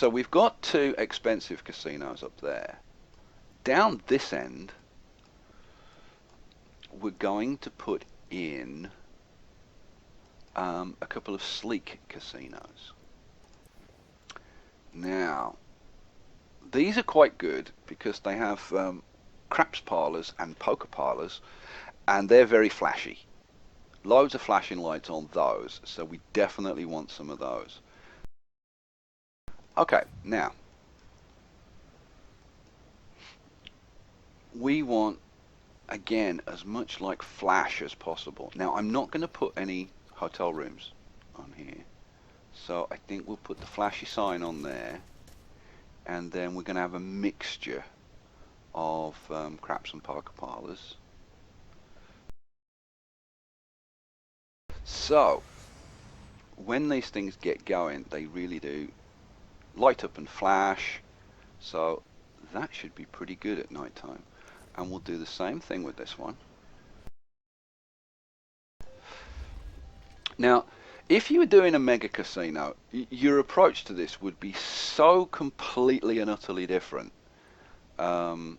so we've got two expensive casinos up there. Down this end, we're going to put in a couple of sleek casinos. Now, these are quite good because they have craps parlours and poker parlours, and they're very flashy. Loads of flashing lights on those, so we definitely want some of those. Okay, now, we want, again, as much like flash as possible. Now, I'm not going to put any hotel rooms on here, so I think we'll put the flashy sign on there, and then we're going to have a mixture of craps and poker parlours. So, when these things get going, they really do light up and flash, so that should be pretty good at night time. And we'll do the same thing with this one. Now, if you were doing a mega casino, your approach to this would be so completely and utterly different. And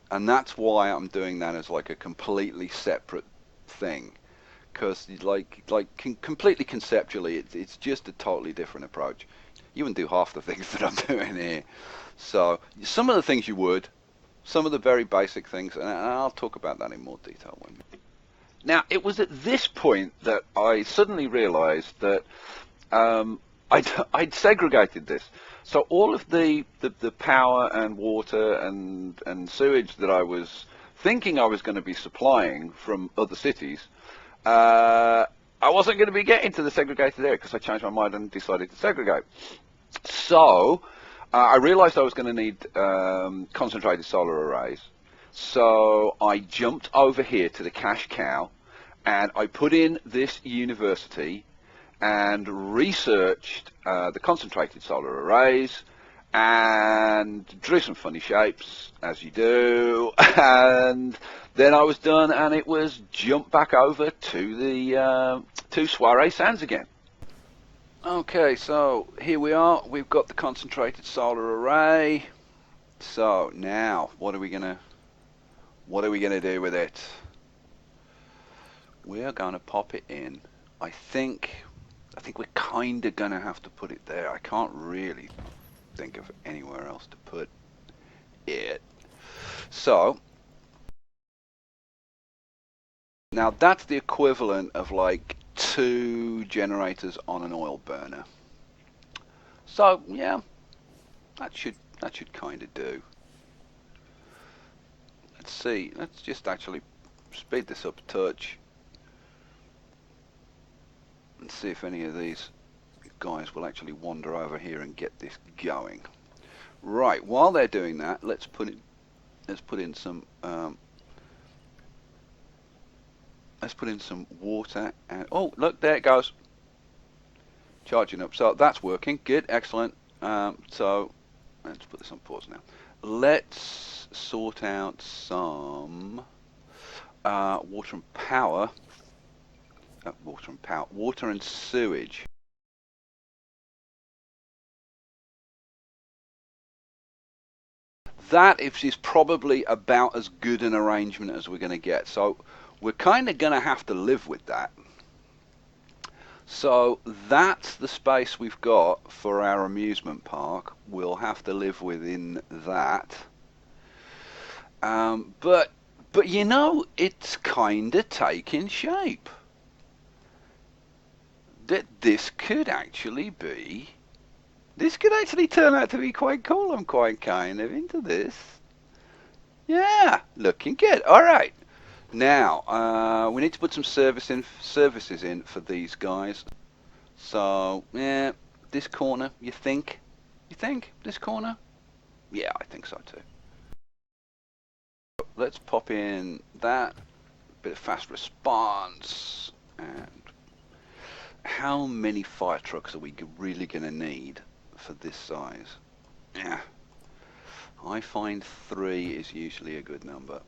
that's why I'm doing that as like a completely separate thing. Because completely conceptually, it's just a totally different approach. You wouldn't do half the things that I'm doing here. So some of the things you would, some of the very basic things, and I'll talk about that in more detail. Now, it was at this point that I suddenly realized that I'd segregated this. So all of the power and water and sewage that I was thinking I was going to be supplying from other cities, I wasn't going to be getting to the segregated area because I changed my mind and decided to segregate. So I realized I was going to need concentrated solar arrays. So I jumped over here to the cash cow and I put in this university and researched the concentrated solar arrays and drew some funny shapes, as you do, and then I was done, and it was jump back over to the to Soiree Sands again. Okay, so here we are. We've got the concentrated solar array. So now, what are we gonna do with it? We are gonna pop it in. I think we're kind of gonna have to put it there. I can't really think of anywhere else to put it. So now that's the equivalent of like 2 generators on an oil burner. So yeah, that should kind of do. Let's see. Let's just actually speed this up a touch and see if any of these guys will actually wander over here and get this going. Right, while they're doing that, let's put in some water, and oh look, there it goes, charging up. So that's working good, excellent. So let's put this on pause now. Let's sort out some water and power, water and sewage. That is probably about as good an arrangement as we're going to get. So we're kind of going to have to live with that. So that's the space we've got for our amusement park. We'll have to live within that. But you know, it's kind of taking shape. That this could actually turn out to be quite cool. I'm quite kind of into this. Yeah, looking good. All right. Now, we need to put some services in for these guys. So, yeah, this corner, you think? This corner? Yeah, I think so too. Let's pop in that. Bit of fast response. And how many fire trucks are we really going to need for this size? Yeah, I find 3 is usually a good number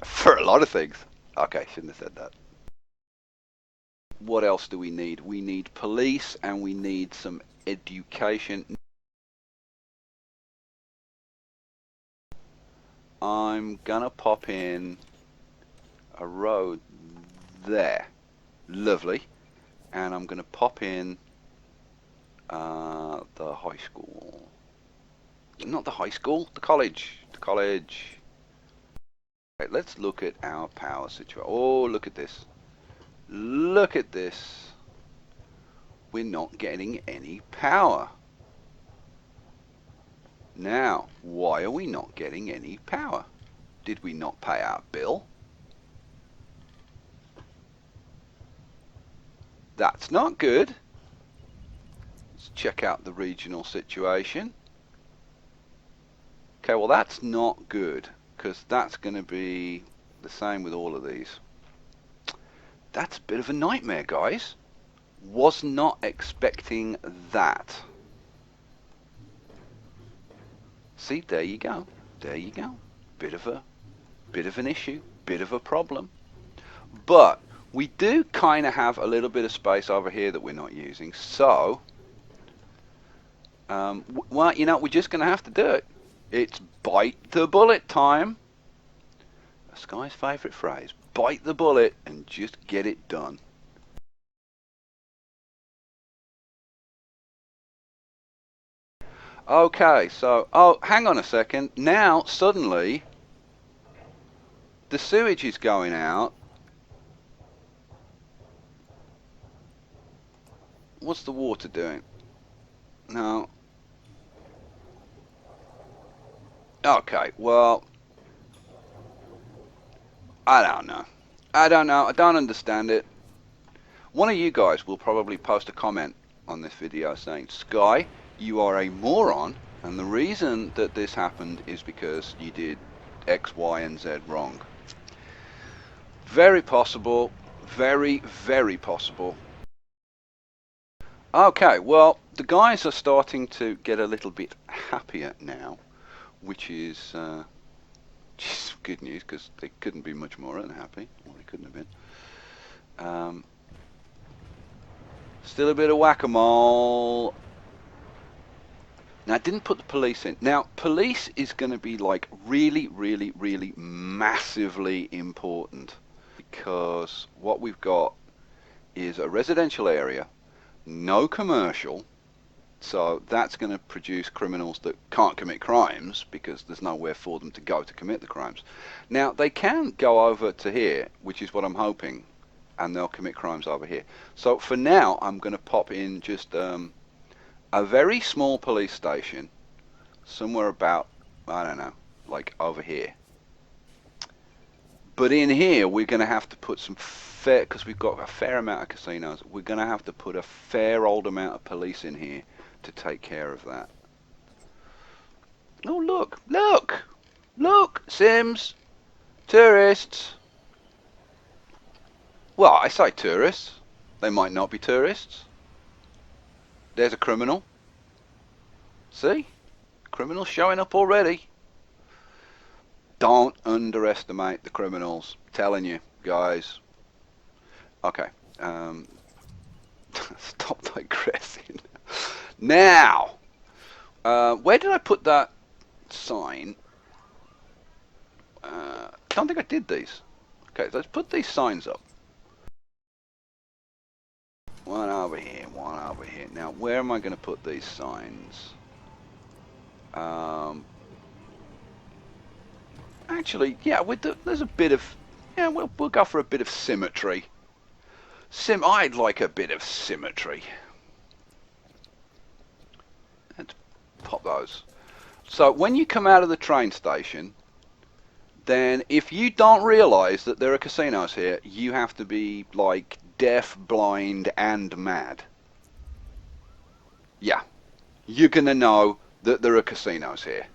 for a lot of things. Okay, shouldn't have said that. What else do we need? We need police and we need some education. I'm gonna pop in a road there. Lovely. And I'm gonna pop in the high school. Not the high school, the college. The college. Okay, let's look at our power situation. Oh, look at this. Look at this. We're not getting any power. Now, why are we not getting any power? Did we not pay our bill? That's not good. Let's check out the regional situation. Okay, well that's not good, because that's going to be the same with all of these. That's a bit of a nightmare, guys. Was not expecting that. See, there you go. There you go. Bit of an issue, bit of a problem. But we do kind of have a little bit of space over here that we're not using. So, well, you know, we're just going to have to do it. It's bite the bullet time. Skye's favourite phrase. Bite the bullet and just get it done. Okay, so, oh, hang on a second. Now, suddenly, the sewage is going out. What's the water doing? No. Okay, well, I don't know. I don't know. I don't understand it. One of you guys will probably post a comment on this video saying, Skye, you are a moron, and the reason that this happened is because you did X, Y, and Z wrong. Very possible. Very, very possible. Okay, well, the guys are starting to get a little bit happier now, which is good news, because they couldn't be much more unhappy. Well, they couldn't have been. Still a bit of whack-a-mole. Now, I didn't put the police in. Now, police is going to be like really, really, really massively important, because what we've got is a residential area, no commercial, so that's going to produce criminals that can't commit crimes because there's nowhere for them to go to commit the crimes. Now, they can go over to here, which is what I'm hoping, and they'll commit crimes over here. So for now, I'm going to pop in just a very small police station, somewhere about, I don't know, like over here. But in here, we're going to have to put some fair, because we've got a fair amount of casinos, we're going to have to put a fair old amount of police in here to take care of that. Oh, look, look, look, Sims, tourists. Well, I say tourists. They might not be tourists. There's a criminal. See? Criminals showing up already. Don't underestimate the criminals. I'm telling you, guys. Okay. Stop digressing. Now, where did I put that sign? I don't think I did these. Okay, let's put these signs up. One over here, one over here. Now, where am I going to put these signs? Actually, yeah, there's a bit of, yeah, we'll go for a bit of symmetry. I'd like a bit of symmetry. Let's pop those. So when you come out of the train station, then if you don't realise that there are casinos here, you have to be like deaf, blind, and mad. Yeah, you're gonna know that there are casinos here.